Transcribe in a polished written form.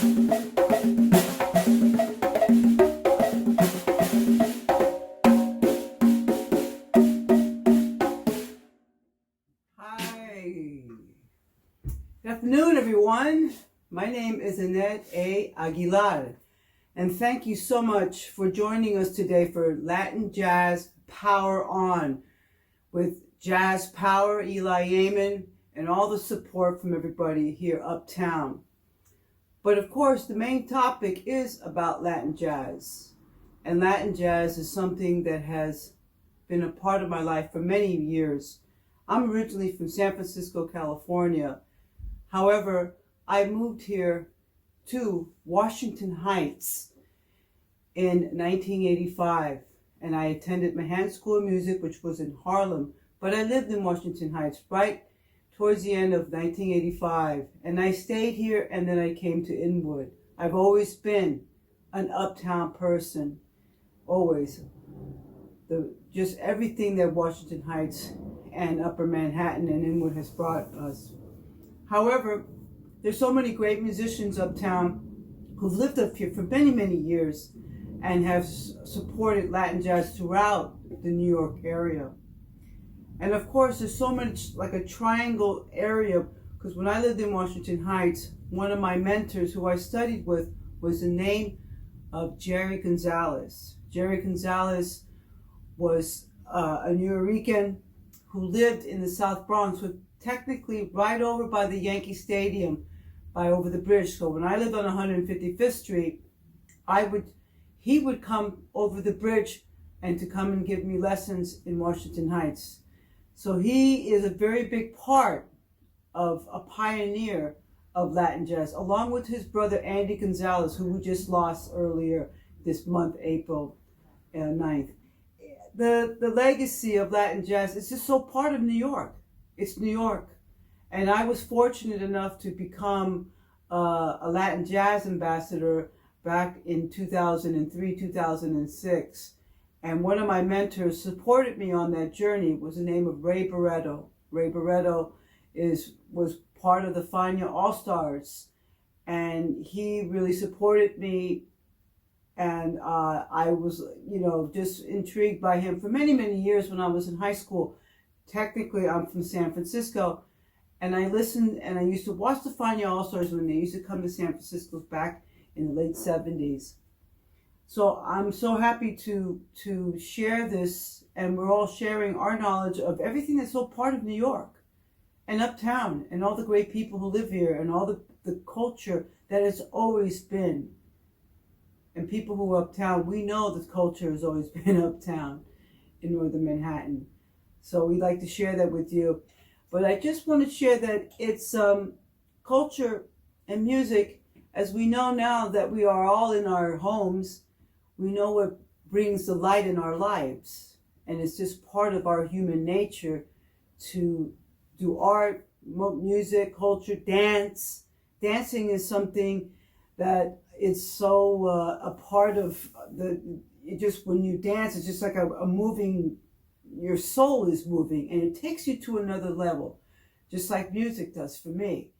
Good afternoon, everyone. My name is Annette A. Aguilar, and thank you so much for joining us today for Latin Jazz Power On with Jazz Power, Eli Yamin, and all the support from everybody here uptown. But of course, the main topic is about Latin jazz, and Latin jazz is something that has been a part of my life for many years. I'm originally from San Francisco, California. However, I moved here to Washington Heights in 1985, and I attended Mahan School of Music, which was in Harlem, but I lived in Washington Heights right towards the end of 1985, and I stayed here, and then I came to Inwood. I've always been an uptown person, always. Just everything that Washington Heights and Upper Manhattan and Inwood has brought us. However, there's so many great musicians uptown who've lived up here for many, many years and have supported Latin jazz throughout the New York area. And of course, there's so much like a triangle area, because when I lived in Washington Heights, one of my mentors who I studied with was the name of Jerry Gonzalez. Jerry Gonzalez was a Nuyorican who lived in the South Bronx, with technically right over by the Yankee Stadium, by over the bridge. So when I lived on 155th Street, he would come over the bridge and to come and give me lessons in Washington Heights. So he is a very big part of a pioneer of Latin jazz, along with his brother Andy Gonzalez, who we just lost earlier this month, April 9th. The legacy of Latin jazz is just so part of New York. It's New York. And I was fortunate enough to become a Latin jazz ambassador back in 2003, 2006. And one of my mentors supported me on that journey was the name of Ray Barretto. Ray Barretto was part of the Fania All-Stars. And he really supported me. And I was, just intrigued by him for many, many years when I was in high school. Technically, I'm from San Francisco, and I listened, and I used to watch the Fania All-Stars when they used to come to San Francisco back in the late 70s. So I'm so happy to share this, and we're all sharing our knowledge of everything that's so part of New York and uptown, and all the great people who live here, and all the culture that has always been. And people who are uptown, we know the culture has always been uptown in northern Manhattan. So we'd like to share that with you. But I just want to share that it's culture and music, as we know now that we are all in our homes, we know what brings the light in our lives. And it's just part of our human nature to do art, music, culture, dance. Dancing is something that is so a part of when you dance, it's just like a moving, your soul is moving, and it takes you to another level, just like music does for me.